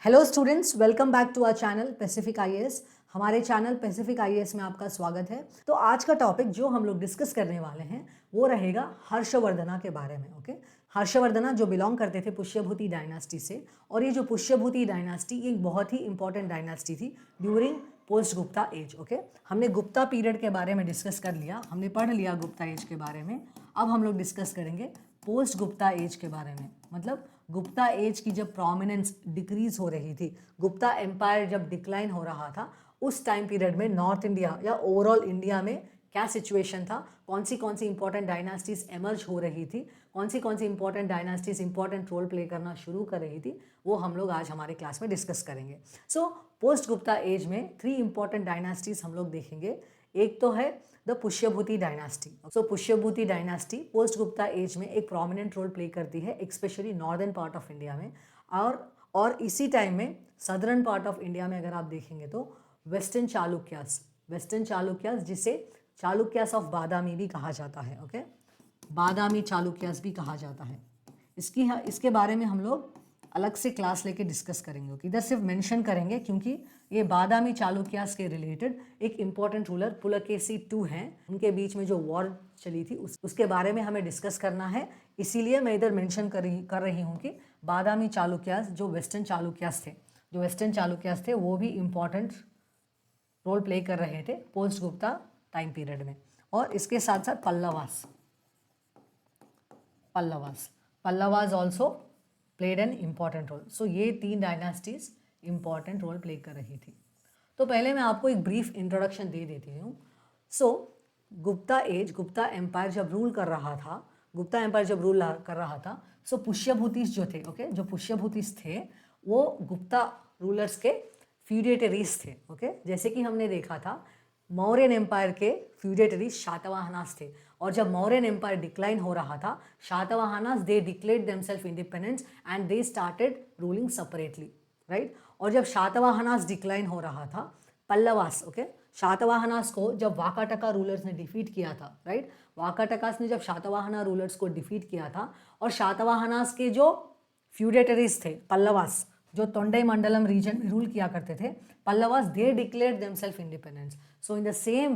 Hello students, welcome back to our channel Pacific IAS. हमारे channel Pacific IAS में आपका स्वागत है। तो आज का टॉपिक जो हम लोग डिस्कस करने वाले हैं वो रहेगा हर्षवर्धना के बारे में। ओके, हर्षवर्धना जो बिलोंग करते थे पुष्यभूति डायनास्टी से, और ये जो पुष्यभूति डायनास्टी एक बहुत ही इंपॉर्टेंट डायनास्टी थी during post Gupta age. Okay, हमने गुप्ता पीरियड के बारे में डिस्कस कर लिया, हमने पढ़ लिया गुप्ता एज के बारे में। अब हम लोग डिस्कस करेंगे पोस्ट गुप्ता एज के बारे में, मतलब गुप्ता एज की जब प्रोमिनेंस डिक्रीज हो रही थी, गुप्ता एम्पायर जब डिक्लाइन हो रहा था, उस टाइम पीरियड में नॉर्थ इंडिया या ओवरऑल इंडिया में क्या सिचुएशन था, कौन सी इंपॉर्टेंट डायनास्टीज एमर्ज हो रही थी, कौन सी important dynasties important role play करना शुरू कर रही थी, वो हम लोग आज हमारे क्लास में डिस्कस करेंगे। सो पोस्ट गुप्ता एज में 3 इंपॉर्टेंट डायनास्टीज हम लोग देखेंगे। एक तो है the Pushyabhuti dynasty. So Pushyabhuti dynasty post Gupta age में एक प्रोमिनेंट रोल प्ले करती है, especially northern part of India में। और इसी टाइम में सदर्न पार्ट ऑफ इंडिया में अगर आप देखेंगे तो वेस्टर्न चालुक्यास जिसे चालुक्यास ऑफ बादामी भी कहा जाता है। ओके, बादामी चालुक्यास भी कहा जाता है। इसके बारे में हम लोग अलग से क्लास लेके डिस्कस करेंगे। ओके, इधर सिर्फ मेंशन करेंगे क्योंकि ये बादामी चालुक्यास के रिलेटेड एक इंपॉर्टेंट रूलर पुलकेशी II हैं, उनके बीच में जो वॉर चली थी उसके बारे में हमें डिस्कस करना है। इसीलिए मैं इधर मेंशन कर रही हूँ कि बादामी चालुक्यास जो वेस्टर्न चालुक्यास थे वो भी इंपॉर्टेंट रोल प्ले कर रहे थे पोस्ट गुप्ता टाइम पीरियड में। और इसके साथ साथ Pallavas also played an important role. So ये 3 डायनास्टीज इंपॉर्टेंट रोल प्ले कर रही थी। तो पहले मैं आपको एक ब्रीफ इंट्रोडक्शन दे देती हूँ। सो गुप्ता एम्पायर जब रूल कर रहा था, सो पुष्यभूतिस जो थे, ओके, जो पुष्यभूतिस थे वो गुप्ता रूलर्स के फ्यूडेटरीज थे। ओके, जैसे कि हमने देखा था मौर्यन एम्पायर के फ्यूडेटरीज शातवाहनास थे, और जब मौर्यन एम्पायर डिक्लाइन हो रहा था, Satavahanas they declared themselves independence and they started ruling separately, right. और जब शातवाहनास डिक्लाइन हो रहा था, पल्लवास, ओके, शातवाहनास को जब वाकाटका रूलर्स ने डिफीट किया था, राइट, वाकाटकास ने जब शातवाहना रूलर्स को डिफीट किया था, और शातवाहनास के जो फ्यूडेटरीज थे पल्लवास, जो तोंडई मंडलम रीजन में रूल किया करते थे, Pallavas they declared themselves independence. So in the same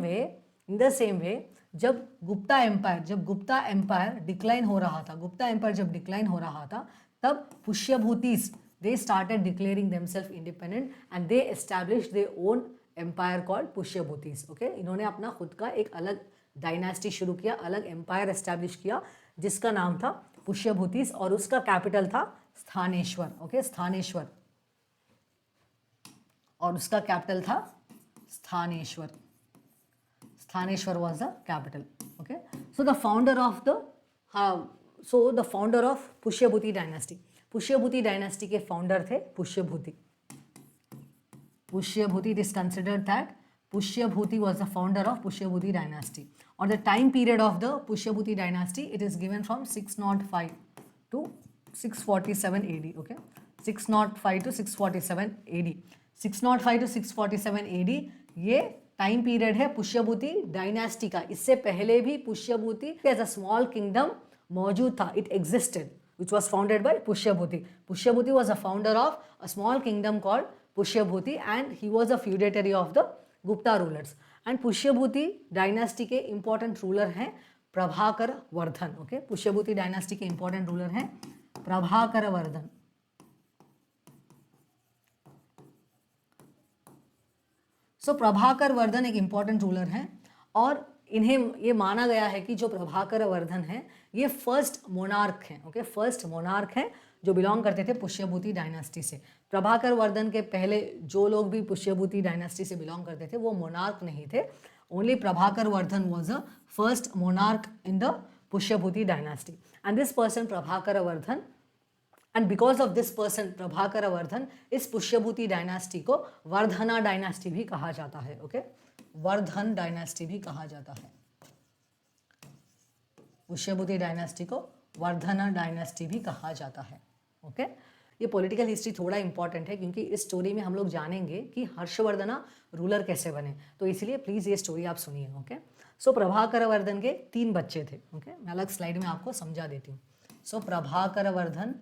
way जब गुप्ता एम्पायर डिक्लाइन हो रहा था, तब Pushyabhutis they started declaring themselves independent and they established their own empire called Pushyabhutis. Okay, इन्होंने अपना खुद का एक अलग डायनास्टी शुरू किया, अलग एम्पायर एस्टैब्लिश किया जिसका नाम था पुष्यभूतिस, और उसका कैपिटल था स्थानेश्वर। ओके, और उसका कैपिटल था Sthaneshwar was the capital. Okay, so the founder of Pushyabhuti dynasty के फाउंडर थे Pushyabhuti. It is considered that Pushyabhuti was the founder of Pushyabhuti dynasty, or the time period of the Pushyabhuti dynasty, it is given from 605 to 647 AD. Okay, 605 to 647 AD, 605 to 647 AD ये time period है Pushyabhuti dynasty का। इससे पहले भी Pushyabhuti as a small kingdom मौजूद था, it existed, which was founded by Pushyabhuti. Pushyabhuti was a founder of a small kingdom called Pushyabhuti and he was a feudatory of the Gupta rulers. And Pushyabhuti dynasty के important ruler हैं Prabhakar Vardhan. Okay, Pushyabhuti dynasty के important ruler हैं प्रभाकर वर्धन। सो प्रभाकर वर्धन एक important ruler हैं, और इन्हें ये माना गया है कि जो प्रभाकर वर्धन हैं ये फर्स्ट मोनार्क हैं। ओके, फर्स्ट मोनार्क हैं जो बिलोंग करते थे पुष्यभूति डायनास्टी से। प्रभाकर वर्धन के पहले जो लोग भी पुष्यभूति डायनास्टी से बिलोंग करते थे वो मोनार्क नहीं थे, only Prabhakar Vardhan was a first monarch in the Pushyabhuti dynasty. And this person Prabhakar Vardhan, and because of this person Prabhakar Vardhan, इस पुष्यभूति डायनास्टी को वर्धना डायनास्टी भी कहा जाता है। ओके, वर्धन डायनास्टी भी कहा जाता है। पुष्यभूति डायनास्टी को वर्धना डायनास्टी भी कहा जाता है। ओके, ये पॉलिटिकल हिस्ट्री थोड़ा इंपॉर्टेंट है क्योंकि इस स्टोरी में हम लोग जानेंगे कि हर्षवर्धना रूलर कैसे बने, तो इसलिए प्लीज़ ये स्टोरी आप सुनिए। ओके, सो प्रभाकर वर्धन के 3 बच्चे थे। ओके, मैं अलग स्लाइड में आपको समझा देती हूँ। सो प्रभाकर वर्धन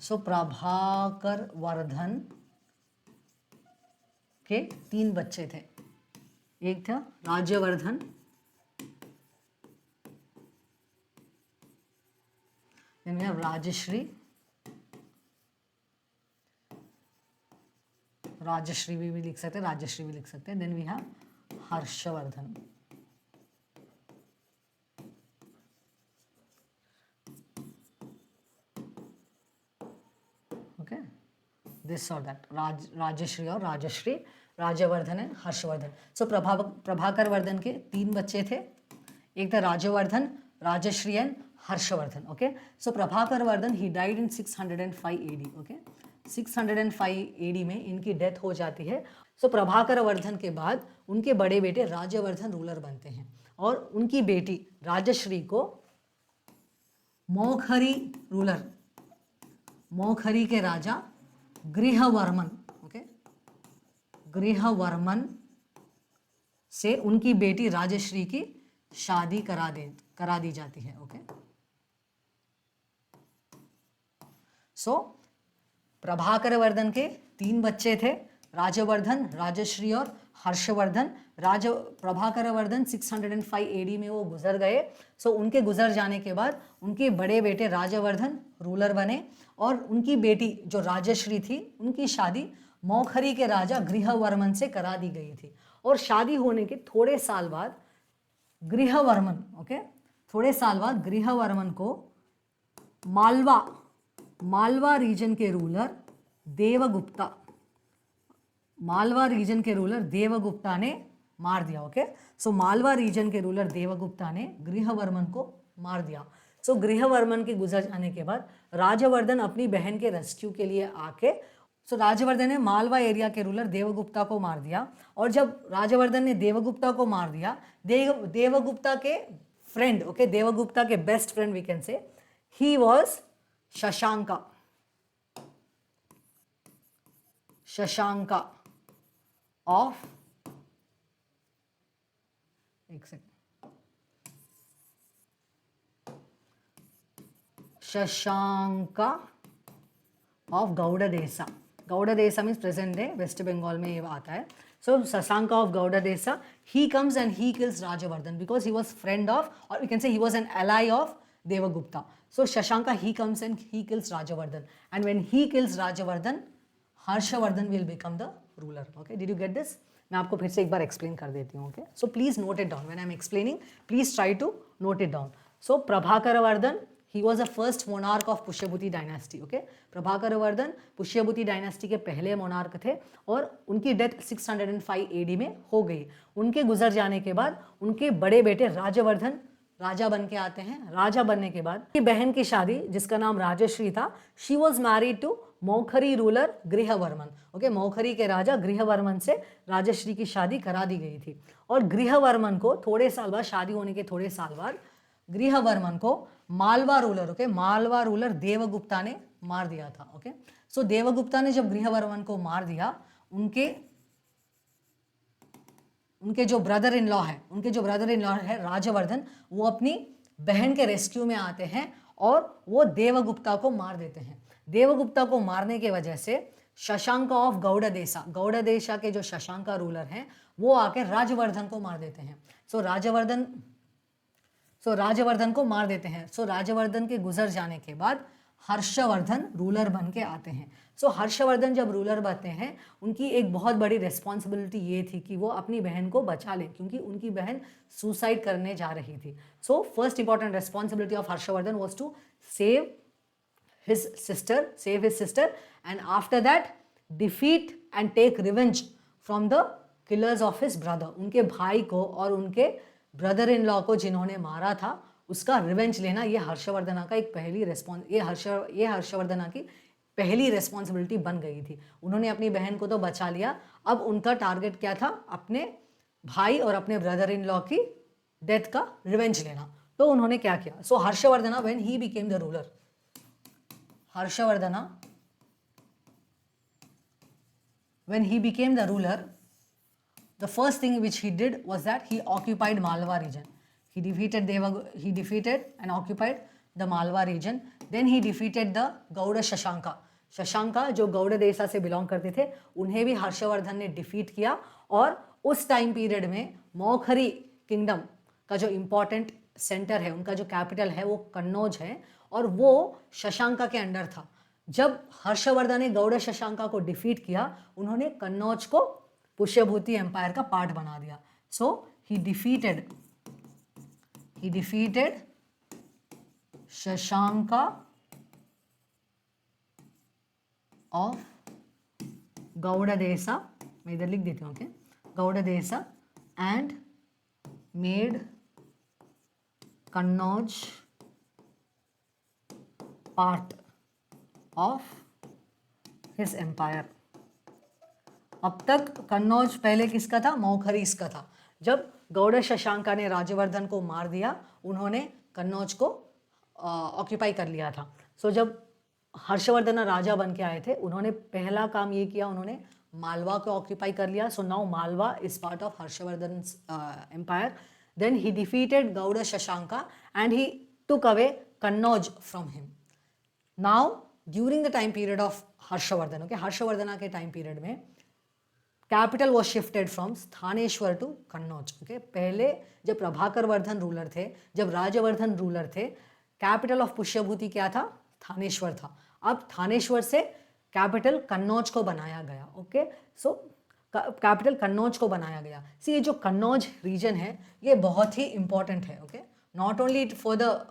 सो प्रभाकर वर्धन के 3 बच्चे थे। एक था Rajyavardhan, then we have Rajshree, Rajshree भी लिख सकते हैं, राजश्री भी लिख सकते हैं। Then we have Harshvardhan. Okay, this और दैट, राजश्री और राजश्री, राजवर्धन एंड हर्षवर्धन। सो प्रभाकर वर्धन के 3 बच्चे थे। एक था Rajvardhan, Rajshri and Harshvardhan. Okay, so Prabhakar Vardhan he died in 605 AD। Okay, 605 AD में इनकी डेथ हो जाती है। सो प्रभाकर वर्धन के बाद उनके बड़े बेटे राजवर्धन रूलर बनते हैं और उनकी बेटी राजश्री को मौखरी रूलर, मौखरी के राजा गृहवर्मन, ओके, गृहवर्मन से उनकी बेटी राजश्री की शादी करा दी जाती है। ओके, सो प्रभाकर वर्धन के 3 बच्चे थे, राजवर्धन, राजश्री और हर्षवर्धन। प्रभाकर वर्धन 605 AD में वो गुजर गए। सो उनके गुजर जाने के बाद उनके बड़े बेटे राजवर्धन रूलर बने और उनकी बेटी जो राजश्री थी उनकी शादी मौखरी के राजा गृहवर्मन से करा दी गई थी। और शादी होने के थोड़े साल बाद गृहवर्मन, ओके, थोड़े साल बाद गृहवर्मन को मालवा रीजन के रूलर देवगुप्ता, मालवा रीजन के रूलर देवगुप्ता ने मार दिया। ओके, सो मालवा रीजन के रूलर देवगुप्ता ने गृहवर्मन को मार दिया। सो गृहवर्मन के गुजर जाने के बाद राजवर्धन अपनी बहन के रेस्क्यू के लिए आके, सो राजवर्धन ने मालवा एरिया के रूलर देवगुप्ता को मार दिया। और जब राजवर्धन ने देवगुप्ता को मार दिया, देवगुप्ता के फ्रेंड, ओके, देवगुप्ता के best friend we can say, he was Shashanka of, एक second, Shashanka of Gaudadesa. Gaudadesa means present day west Bengal में ये आता है। So Shashanka of Gaudadesa, he comes and he kills Rajavardhan because he was friend of, or we can say he was an ally of Devagupta. So Shashanka, he comes and he kills Rajavardhan, and when he kills Rajavardhan, Harshavardhan will become the ruler. Okay, did you get this? मैं आपको फिर से एक बार explain कर देती हूँ. Okay, so please note it down when I am explaining. Please try to note it down. So Prabhakaravardhan, he was the first monarch of Pushyabhuti dynasty. Okay, Prabhakarvardhan Pushyabhuti dynasty के पहले मोनार्क थे और उनकी डेथ 605 AD में हो गई. उनके गुजर जाने के बाद उनके बड़े बेटे राजवर्धन राजा बन के आते हैं. राजा बनने के बाद उनकी बहन की शादी जिसका नाम राजश्री था, she was married to Maukhari ruler Grihavarman. Okay, Maukhari के राजा गृहवर्मन से राजश्री की शादी करा दी गई थी. और गृहवर्मन को थोड़े साल बाद, शादी होने के थोड़े साल बाद, गृहवर्मन को Malwa ruler, okay, Malwa ruler Devagupta ने मार दिया था. ओके, सो देवगुप्ता ने जब गृहवर्मन को मार दिया, उनके जो ब्रदर इन लॉ है राजवर्धन, वो अपनी बहन के रेस्क्यू में आते हैं और वो देवगुप्ता को मार देते हैं. देवगुप्ता को मारने के वजह से शशांका ऑफ गौड़देशा के जो शशांका रूलर हैं वो आके राजवर्धन को मार देते हैं. सो राजवर्धन को मार देते हैं. सो राजवर्धन के गुजर जाने के बाद हर्षवर्धन रूलर बन के आते हैं. सो हर्षवर्धन जब रूलर बनते हैं, उनकी एक बहुत बड़ी रिस्पॉन्सिबिलिटी ये थी कि वो अपनी बहन को बचा लें, क्योंकि उनकी बहन सुसाइड करने जा रही थी. So first important responsibility of Harshvardhan was to save his sister, and after that defeat and take revenge from the killers of his brother. उनके भाई को और उनके ब्रदर इन लॉ को जिन्होंने मारा था, उसका रिवेंज लेना, ये हर्षवर्धना का एक पहली ये हर्षवर्धना की पहली रिस्पॉन्सिबिलिटी बन गई थी. उन्होंने अपनी बहन को तो बचा लिया, अब उनका टारगेट क्या था? अपने भाई और अपने ब्रदर इन लॉ की डेथ का रिवेंज लेना. तो उन्होंने क्या किया? So Harshavardhana when he became the ruler, Harshavardhana, when he became the ruler, the first thing which he did was that he occupied Malwa region. He defeated and occupied the Malwa region. Then he defeated the Gaud Shashanka. Shashanka जो गौड़ देशा से belong करते थे, उन्हें भी हर्षवर्धन ने defeat किया. और उस टाइम पीरियड में मौखरी किंगडम का जो इम्पोर्टेंट सेंटर है, उनका जो कैपिटल है वो कन्नौज है, और वो शशांका के अंडर था. जब हर्षवर्धन ने गौड़ शशांका को डिफीट किया, उन्होंने कन्नौज को पुष्यभूति एम्पायर का पार्ट बना दिया. सो ही डिफीटेड शशांका ऑफ गौड़देशा, मैं इधर लिख देती हूँ, okay, Gaudadesha, and made Kannauj part of his empire. अब तक कन्नौज पहले किसका था? मौखरीस का था. जब गौड़ शशांका ने राज्यवर्धन को मार दिया, उन्होंने कन्नौज को ऑक्यूपाई कर लिया था. सो जब हर्षवर्धन राजा बन के आए थे, उन्होंने पहला काम ये किया, उन्होंने मालवा को ऑक्यूपाई कर लिया. So now Malwa is part of Harshavardhan empire. Then he defeated Gaud Shashanka and he took away Kannauj from him. Now during the time period of Harshavardhan, okay, Harshavardhana के टाइम पीरियड में capital was shifted from Sthaneshwar to Kannauj. Okay, पहले जब Prabhakar Vardhan ruler थे, जब Rajvardhan ruler थे, capital of Pushyabhuti क्या था? थानेश्वर था. अब थानेश्वर से कैपिटल कन्नौज को बनाया गया. ओके, सो कैपिटल कन्नौज को बनाया गया. सी, ये जो कन्नौज रीजन है ये बहुत ही इंपॉर्टेंट है. Okay, not only for the,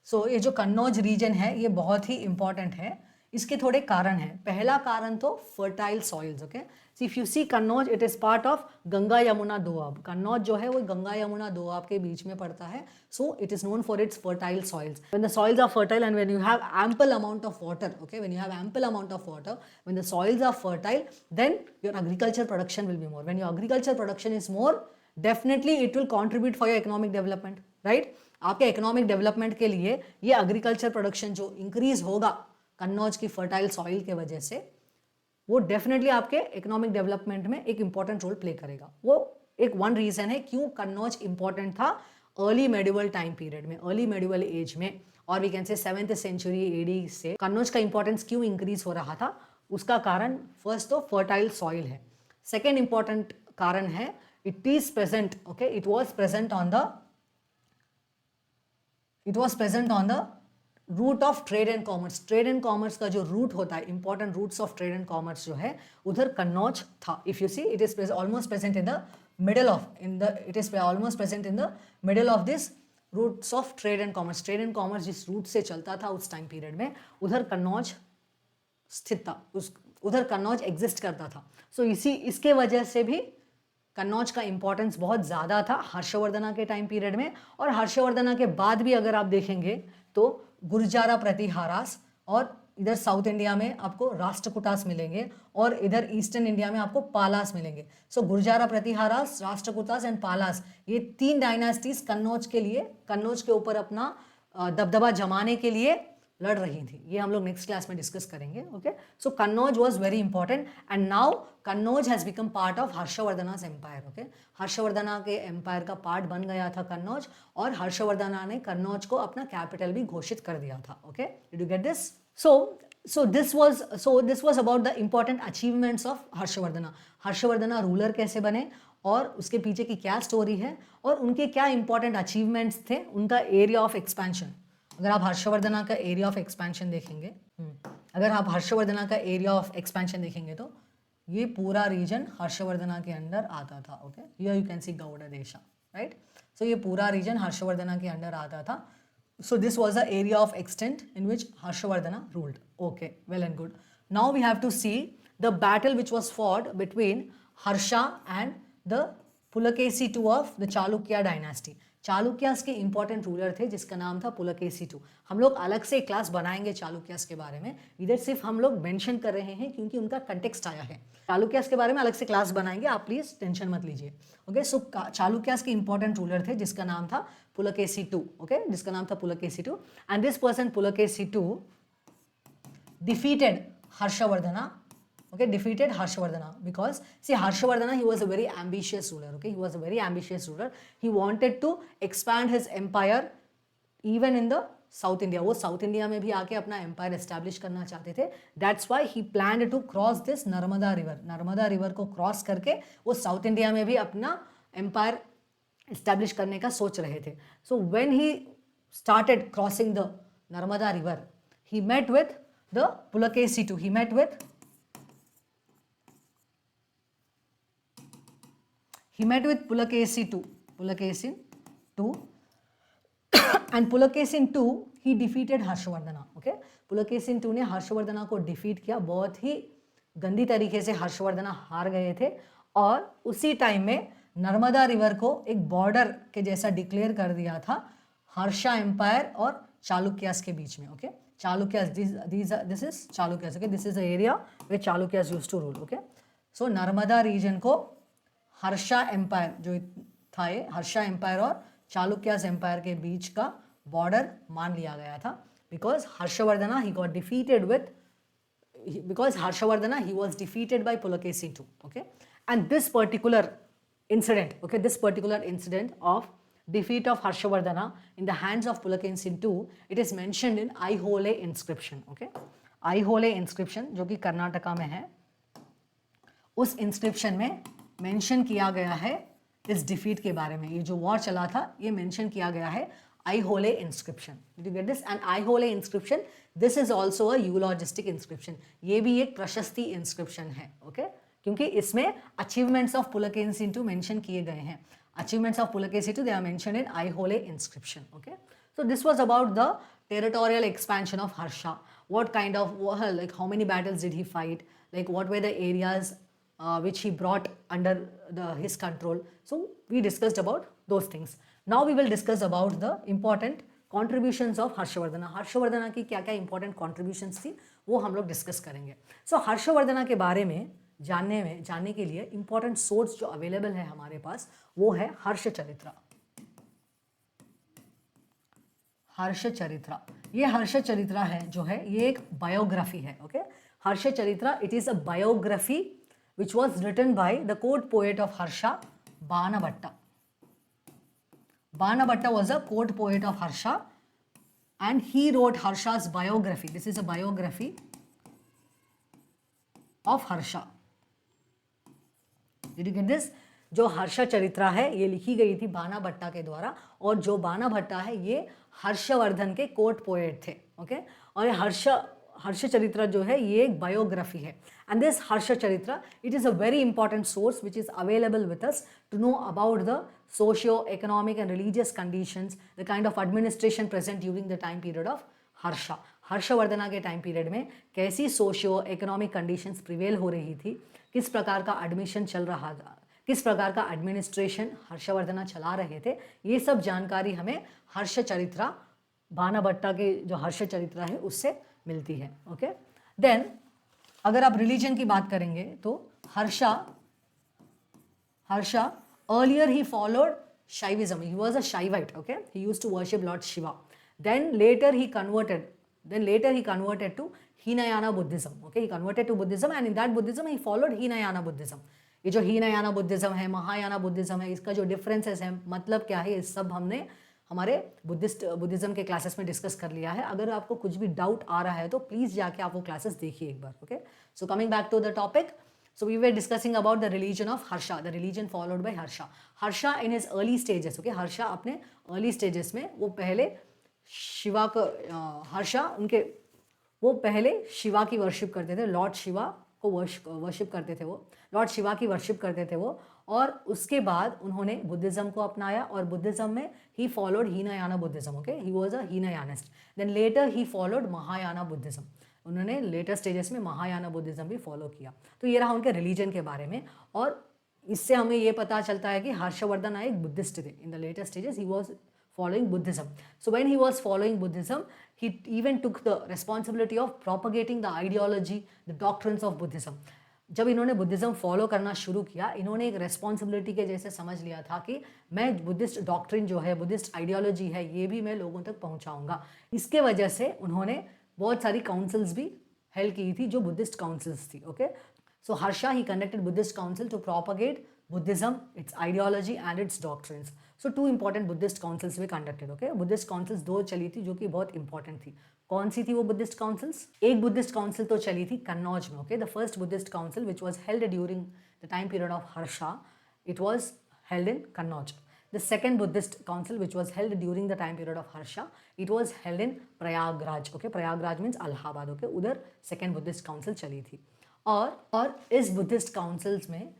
so ये जो कन्नौज रीजन है ये बहुत ही इंपॉर्टेंट है. इसके थोड़े कारण हैं. पहला कारण तो fertile soils. Okay, see if you see Kannauj, it is part of Ganga Yamuna Doab. Kannauj जो है वो गंगा यमुना दोआब के बीच में पड़ता है. So it is known for its fertile soils. When the soils are fertile and when you have ample amount of water, okay, when you have ample amount of water, when the soils are fertile, then your agriculture production will be more. When your agriculture production is more, definitely it will contribute for your economic development, right. आपके economic development के लिए ये agriculture production जो increase होगा कन्नौज की fertile soil के वजह से, वो डेफिनेटली आपके इकोनॉमिक डेवलपमेंट में एक इंपॉर्टेंट रोल प्ले करेगा. वो एक वन रीजन है क्यों कन्नौज इंपॉर्टेंट था अर्ली मेडिवल टाइम पीरियड में, अर्ली मेडिवल एज में, और वी कैन से 7th सेंचुरी एडी से कन्नौज का इंपॉर्टेंस क्यों इंक्रीज हो रहा था. उसका कारण फर्स्ट तो फर्टाइल सॉइल है. सेकेंड इंपॉर्टेंट कारण है it is present, okay, it was present on the route of trade and commerce. Trade and commerce का जो रूट होता है, important routes of trade and commerce जो है, उधर कन्नौज था. If you see, it is almost present in the middle of this routes of trade and commerce. Trade and commerce जिस route से चलता था उस टाइम पीरियड में, उधर कन्नौज स्थित था, उधर कन्नौज एग्जिस्ट करता था. सो इसके वजह से भी कन्नौज का इंपॉर्टेंस बहुत ज़्यादा था हर्षवर्धना के टाइम पीरियड में. और हर्षवर्धना के बाद भी अगर आप देखेंगे तो गुर्जारा प्रतिहारास, और इधर साउथ इंडिया में आपको राष्ट्रकूटास मिलेंगे, और इधर ईस्टर्न इंडिया में आपको पालास मिलेंगे. सो गुर्जारा प्रतिहारास, राष्ट्रकूटास एंड पालास, ये 3 डायनास्टीज कन्नौज के ऊपर अपना दबदबा जमाने के लिए लड़ रही थी. ये हम लोग नेक्स्ट क्लास में डिस्कस करेंगे. Okay, so Kannauj was very important and now Kannauj has become part of Harshavardhana's empire. Okay, Harshavardhana के एम्पायर का पार्ट बन गया था कन्नौज, और हर्षवर्धना ने कन्नौज को अपना कैपिटल भी घोषित कर दिया था. Okay, did you get this? So this was about the important achievements of Harshavardhana. Harshavardhana ruler कैसे बने और उसके पीछे की क्या स्टोरी है, और उनके क्या इंपॉर्टेंट अचीवमेंट्स थे, उनका एरिया ऑफ एक्सपेंशन. अगर आप हर्षवर्धना का एरिया ऑफ एक्सपेंशन देखेंगे, तो ये पूरा रीजन हर्षवर्धना के अंडर आता था. Okay, here you can see Gauda Desha, right. सो ये पूरा रीजन हर्षवर्धना के अंडर आता था. So this was the area of extent in which Harshavardhana ruled. Okay, well and good. Now we have to see the battle which was fought between Harsha and the Pulakeshi II of the Chalukya dynasty. Chalukyas के important ruler थे जिसका नाम था Pulakeshi II. हम लोग अलग से class बनाएंगे चालुक्यास के बारे में, इधर सिर्फ हम लोग मेंशन कर रहे हैं क्योंकि उनका कंटेक्स्ट आया है. चालुक्यास के बारे में अलग से क्लास बनाएंगे, आप प्लीज टेंशन मत लीजिए. ओके, सो चालुक्यास के इंपॉर्टेंट रूलर थे जिसका नाम था पुलकेशी II. ओके, जिसका नाम था Pulakeshi II, and this person Pulakeshi II defeated Harshavardhana. Okay, defeated Harshavardhana because see Harshavardhana, he was a very ambitious ruler. Okay, he was a very ambitious ruler. He wanted to expand his empire even in the south India, वो south India में भी आके अपना empire establish करना चाहते थे. That's why he planned to cross this Narmada river. Narmada river को cross करके वो साउथ इंडिया में भी अपना एम्पायर एस्टैब्लिश करने का सोच रहे थे. So when he started crossing the Narmada river, he met with the Pulakesi II. He met with Pulakesi II. Pulakesi II. And Pulakesi II, he defeated Harshavardhana. Okay, Pulakesi II ने हर्षवर्धना को डिफीट किया. बहुत ही गंदी तरीके से हर्षवर्धना हार गए थे. और उसी टाइम में नर्मदा रिवर को एक बॉर्डर के जैसा डिक्लेयर कर दिया था हर्षा एम्पायर और चालुक्यास के बीच में. Okay, Chalukyas, this is Chalukyas. Okay, this is the area where Chalukyas used to rule. Okay, so Narmada region को हर्षा एम्पायर जो था, ये हर्षा एम्पायर और चालुक्यास एम्पायर के बीच का बॉर्डर मान लिया गया था. Because Harshavardhana he got defeated with, because Harshavardhana he was defeated by Pulakesi II. Okay, and this particular incident, okay, this particular incident of defeat of Harshavardhana in the hands of Pulakesi II, it is mentioned in Aihole inscription. Okay, Aihole inscription जो कि कर्नाटका में है, उस inscription में mention किया गया है इस डिफीट के बारे में. ये जो वॉर चला था ये मेंशन किया गया है Aihole inscription. Did you get this? And Aihole inscription, this is also a eulogistic inscription. ये भी एक प्रशस्ति inscription है. Okay, क्योंकि इसमें achievements of Pulakesi II mention किए गए हैं. Achievements of Pulakesi II, they are mentioned in Aihole inscription. Okay, so this was about the territorial expansion of Harsha. What kind of, like how many battles did he fight? Like what were the areas which he brought under his control? So we discussed about those things. Now we will discuss about the important contributions of Harshavardhana. Harshavardhana की क्या क्या important contributions थी वो हम लोग discuss करेंगे. So Harshavardhana के बारे में जानने के लिए इंपॉर्टेंट सोर्स जो अवेलेबल है हमारे पास वो है हर्षचरित्र. हर्षचरित्र, ये हर्षचरित्र है जो है ये एक बायोग्राफी है. Okay, Harshacharitra, it is a biography which was written by the court poet of Harsha, Banabhatta. Banabhatta was a court poet of Harsha and he wrote Harsha's biography. This is a biography of Harsha. Did you get this? जो हर्ष चरित्रा है ये लिखी गई थी बाणाभट्टा के द्वारा, और जो बाणाभट्टा है ये हर्षवर्धन के कोर्ट पोएट थे. ओके, और ये हर्ष चरित्रा जो है ये एक बायोग्राफी है. And this Harsha Charitra, it is a very important source which is available with us to know about the socio economic and religious conditions, the kind of administration present during the time period of Harsha. Harshavardhana के time period में कैसी socio economic conditions prevail हो रही थी, किस प्रकार का admission चल रहा था, किस प्रकार का एडमिनिस्ट्रेशन हर्षवर्धना चला रहे थे, ये सब जानकारी हमें हर्ष चरित्रा, बाणाभट्टा के जो हर्ष चरित्रा है उससे मिलती है. ओके, देन अगर आप रिलीजन की बात करेंगे तो Harsha earlier he followed Shaivism. He was a Shaivite. Okay, he used to worship Lord Shiva. Then later he converted to Hinayana Buddhism. Okay, he converted to Buddhism, and in that Buddhism he followed Hinayana Buddhism. ये जो Hinayana Buddhism है, Mahayana Buddhism है, इसका जो differences है, मतलब क्या है, ये सब हमने हमारे बुद्धिज्म के क्लासेस में डिस्कस कर लिया है. अगर आपको कुछ भी डाउट आ रहा है तो प्लीज़ जाके आप वो क्लासेस देखिए एक बार. Okay, so coming back to the topic, so we were discussing about the religion of Harsha, the religion followed by Harsha. Harsha in his early stages, okay, Harsha अपने early stages में वो पहले शिवा को वो पहले शिवा की वर्शिप करते थे, लॉर्ड शिवा को वर्शिप करते थे, वो लॉर्ड शिवा की वर्शिप करते थे वो. और उसके बाद उन्होंने बुद्धिज़्म को अपनाया, और बुद्धिज़्म में he followed Hinayana Buddhism. Okay, he was a Hinayanist. Then later he followed Mahayana Buddhism. उन्होंने लेटर स्टेजेस में महायाना बुद्धिज़्म भी फॉलो किया. तो ये रहा उनके रिलीजन के बारे में, और इससे हमें ये पता चलता है कि हर्षवर्धन एक बुद्धिस्ट थे. In the later stages he was following Buddhism. So when he was following Buddhism, he even took the responsibility of propagating the ideology, the doctrines of Buddhism. जब इन्होंने बुद्धिज़्म फॉलो करना शुरू किया, इन्होंने एक रेस्पॉन्सिबिलिटी के जैसे समझ लिया था कि मैं बुद्धिस्ट डॉक्ट्रिन जो है, बुद्धिस्ट आइडियोलॉजी है, ये भी मैं लोगों तक पहुंचाऊंगा. इसके वजह से उन्होंने बहुत सारी काउंसिल्स भी हेल्ड की थी जो बुद्धिस्ट काउंसिल्स थी. Okay, so Harsha he conducted Buddhist council to propagate Buddhism, its ideology and its doctrines. So two important Buddhist councils were conducted. Okay, Buddhist councils दो चली थी जो कि बहुत इंपॉर्टेंट थी. कौन सी थी वो बुद्धिस्ट काउंसिल्स? एक बुद्धिस्ट काउंसिल तो चली थी कन्नौज में. Okay, the first Buddhist council which was held during the time period of Harsha, it was held in Kannauj. The second Buddhist council which was held during the time period of Harsha, it was held in Prayagraj. Okay, Prayagraj means Allahabad. Okay, उधर second Buddhist council चली थी. और इस Buddhist councils में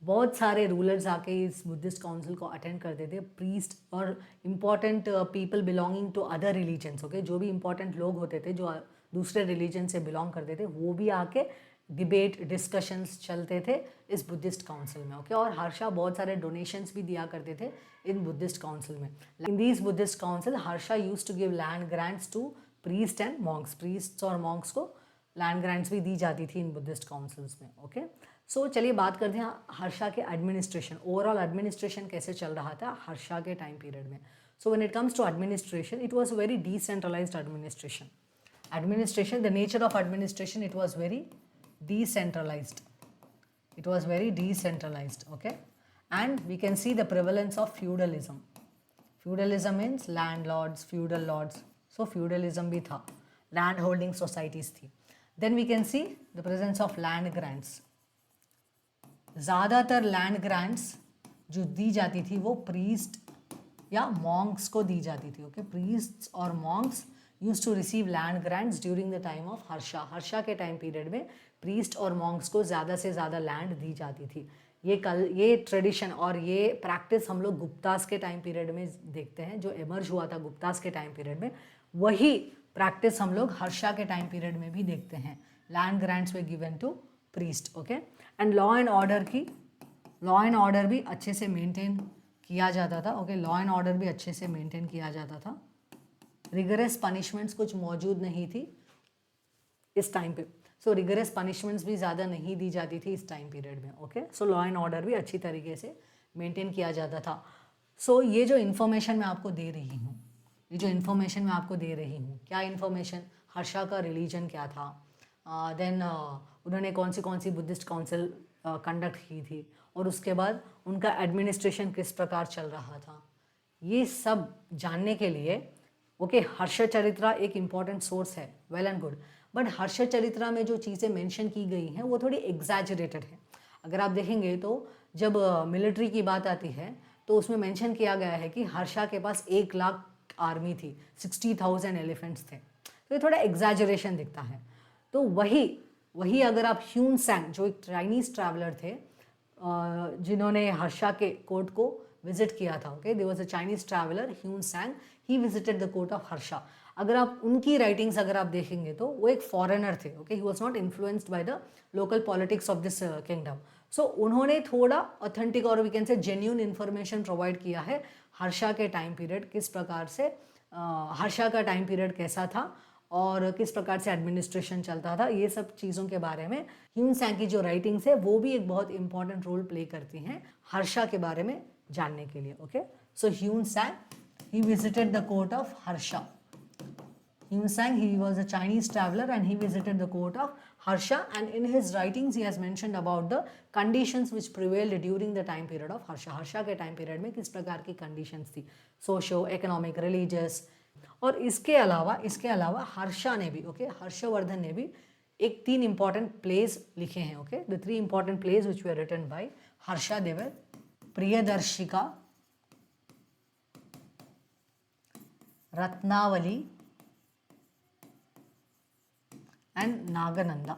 बहुत सारे rulers आके इस बुद्धिस्ट काउंसिल को अटेंड करते थे. प्रीस्ट और important people belonging to other religions. Okay, जो भी इम्पॉर्टेंट लोग होते थे जो दूसरे रिलीजन से बिलोंग करते थे वो भी आके डिबेट डिस्कशंस चलते थे इस बुद्धिस्ट काउंसिल में. ओके, और हर्षा बहुत सारे डोनेशंस भी दिया करते थे इन बुद्धिस्ट काउंसिल में. In these Buddhist council Harsha used to give land grants to priest and monks. Priests और मॉन्क्स को लैंड ग्रांट्स भी दी जाती थी इन बुद्धिस्ट काउंसिल्स में. ओके, सो चलिए बात करते हैं हर्षा के एडमिनिस्ट्रेशन. ओवरऑल एडमिनिस्ट्रेशन कैसे चल रहा था हर्षा के टाइम पीरियड में. So when it comes to administration, it was very decentralized administration. The nature of administration, it was very decentralized. It was very decentralized. Okay, and we can see the prevalence of feudalism. Feudalism means landlords, feudal lords. So feudalism भी था, land holding societies थी. Then we can see the presence of land grants. ज़्यादातर land grants जो दी जाती थी वो priest या monks को दी जाती थी. Okay, priests और monks used to receive land grants during the time of Harsha. Harsha के टाइम पीरियड में प्रीस्ट और मॉन्क्स को ज़्यादा से ज़्यादा लैंड दी जाती थी. ये ट्रेडिशन और ये प्रैक्टिस हम लोग गुप्तास के टाइम पीरियड में देखते हैं. जो एमर्ज हुआ था गुप्तास के टाइम पीरियड में, वही प्रैक्टिस हम लोग हर्षा के टाइम पीरियड में भी देखते हैं. Land grants were given to priest. Okay, and law and order भी अच्छे से मेंटेन किया जाता था. ओके, लॉ एंड ऑर्डर भी अच्छे से मेंटेन किया जाता था. रिगरस पनिशमेंट्स कुछ मौजूद नहीं थी इस टाइम पे. सो रिगरस पनिशमेंट्स भी ज़्यादा नहीं दी जाती थी इस टाइम पीरियड में. Okay, so law and order भी अच्छी तरीके से मेंटेन किया जाता था. सो ये जो इन्फॉर्मेशन मैं आपको दे रही हूँ, क्या इन्फॉर्मेशन, हर्षा का रिलीजन क्या था, देन उन्होंने कौन सी बुद्धिस्ट काउंसिल कंडक्ट की थी, और उसके बाद उनका एडमिनिस्ट्रेशन किस प्रकार चल रहा था, ये सब जानने के लिए ओके हर्षचरित्रा एक इम्पॉर्टेंट सोर्स है. वेल एंड गुड, बट हर्षचरित्रा में जो चीज़ें मेंशन की गई हैं वो थोड़ी एग्जैजरेटेड है. अगर आप देखेंगे तो जब मिलिट्री की बात आती है तो उसमें मेंशन किया गया है कि हर्षा के पास 1 लाख आर्मी थी, 60,000 एलिफेंट्स थे. तो ये थोड़ा एग्जैजरेशन दिखता है. तो वही अगर आप ह्यून सैंग जो एक चाइनीज़ ट्रैवलर थे जिन्होंने हर्षा के कोर्ट को विजिट किया था. Okay, there was a Chinese traveller Hiuen Tsang, he visited the court of Harsha. अगर आप उनकी राइटिंग्स अगर आप देखेंगे तो वो एक फॉरेनर थे. Okay, he was not influenced by the local politics of this kingdom. So उन्होंने थोड़ा ऑथेंटिक और we can say genuine information provide किया है हर्षा के टाइम पीरियड, किस प्रकार से हर्षा का टाइम पीरियड कैसा था और किस प्रकार से एडमिनिस्ट्रेशन चलता था. ये सब चीज़ों के बारे में ह्यून सैंग की जो राइटिंग्स है वो भी एक बहुत इंपॉर्टेंट रोल प्ले करती हैं हर्षा के बारे में जानने के लिए. Okay, so Hyun सैंग, he visited the court of Harsha. Hyun Sang, he was a Chinese traveler and he visited the court of Harsha, and in his writings he has mentioned about the conditions which prevailed during the time period of Harsha. Harsha के time period में किस प्रकार की conditions थी, socio economic religious. और इसके अलावा हर्षा ने भी हर्षवर्धन ने भी एक 3 important plays लिखे हैं. Okay, the 3 important plays which were written by Harsha, they were Priyadarshika, Ratnavali and Nagananda.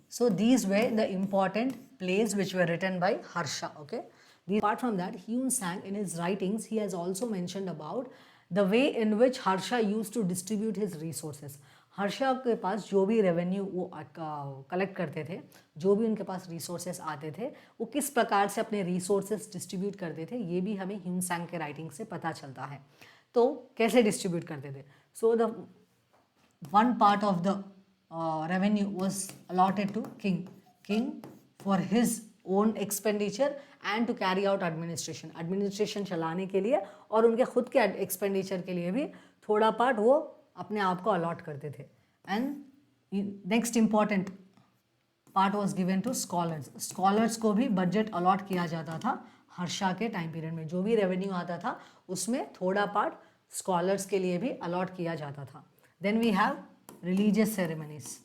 So these were the important plays which were written by Harsha. Okay, apart from that, Hyun Sang in his writings he has also mentioned about the way in which Harsha used to distribute his resources. Harsha के पास जो भी revenue वो collect करते थे, जो भी उनके पास resources आते थे, वो किस प्रकार से अपने रिसोर्सेस डिस्ट्रीब्यूट करते थे, ये भी हमें ह्यून सैंग के राइटिंग से पता चलता है. तो कैसे डिस्ट्रीब्यूट करते थे? So the one part of the revenue was allotted to king for his own expenditure and to carry out administration चलाने के लिए, और उनके खुद के एक्सपेंडिचर के लिए भी थोड़ा पार्ट वो अपने आप को अलॉट करते थे. And next important part was given to scholars, scholars को भी बजट अलॉट किया जाता था हर्षा के टाइम पीरियड में। जो भी रेवेन्यू आता था उसमें थोड़ा पार्ट स्कॉलर्स के लिए भी अलॉट किया जाता था। Then we have religious ceremonies.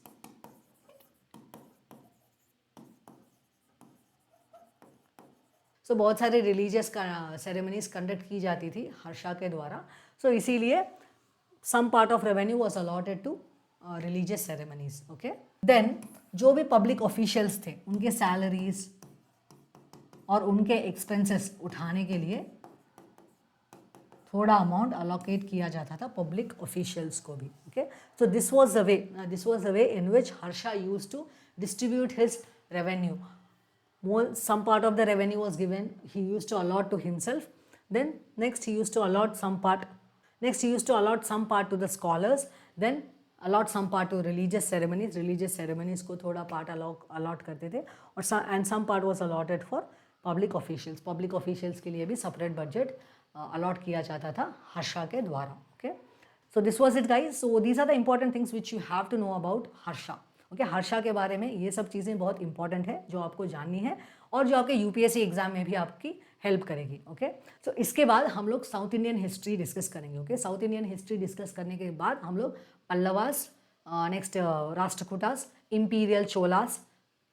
So बहुत सारे रिलीजियस सेरेमनीज कंडक्ट की जाती थी हर्षा के द्वारा। सो इसीलिए some part of revenue was allotted to religious ceremonies. Okay, then जो भी पब्लिक ऑफिशियल्स थे उनके सैलरीज और उनके एक्सपेंसेस उठाने के लिए थोड़ा अमाउंट अलोकेट किया जाता था पब्लिक ऑफिशियल्स को भी। Okay, so this was the way in which Harsha used to distribute his revenue. Some part of the revenue was given, he used to allot to himself. Then next he used to allot some part to the scholars, then allot some part to religious ceremonies को थोड़ा part allot करते थे, और and some part was allotted for public officials के लिए भी separate budget allot किया जाता था हर्षा के द्वारा। Okay, so this was it guys. So these are the important things which you have to know about Harsha. Okay, Harsha के बारे में ये सब चीज़ें बहुत इंपॉर्टेंट है जो आपको जाननी है और जो आपके यूपीएससी एग्जाम में भी आपकी हेल्प करेगी। ओके, सो इसके बाद हम लोग साउथ इंडियन हिस्ट्री डिस्कस करेंगे। Okay, south Indian history discuss करने के बाद हम लोग पल्लवास, नेक्स्ट राष्ट्रकूटास, इंपीरियल चोलास,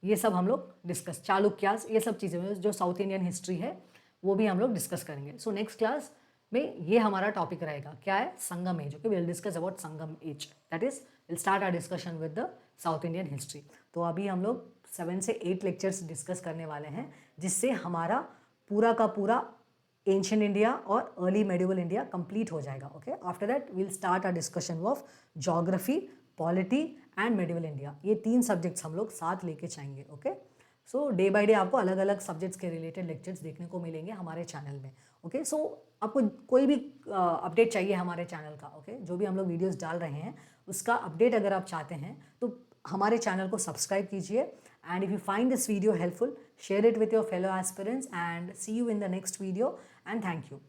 ये सब हम लोग डिस्कस, चालुक्यास, ये सब चीज़ें जो साउथ इंडियन हिस्ट्री है वो भी हम लोग डिस्कस करेंगे। सो नेक्स्ट क्लास में ये हमारा टॉपिक रहेगा, क्या है, Sangam age. Okay, will discuss about Sangam age, that is will start our discussion with the South Indian history. तो अभी हम लोग 7 से 8 लेक्चर्स डिस्कस करने वाले हैं, जिससे हमारा पूरा का पूरा एंशिएंट इंडिया और अर्ली मेडिवल इंडिया कंप्लीट हो जाएगा। Okay, after that will start our discussion of geography, polity and medieval India. ये 3 सब्जेक्ट्स हम लोग साथ लेके जाएंगे। Okay, so day by day आपको अलग अलग सब्जेक्ट्स के रिलेटेड लेक्चर्स देखने को मिलेंगे हमारे चैनल में। ओके, सो आपको कोई भी अपडेट चाहिए हमारे चैनल का, ओके, जो भी हम लोग वीडियोस डाल रहे हैं उसका अपडेट अगर आप चाहते हैं तो हमारे चैनल को सब्सक्राइब कीजिए। And if you find this video helpful, share it with your fellow aspirants and see you in the next video and thank you.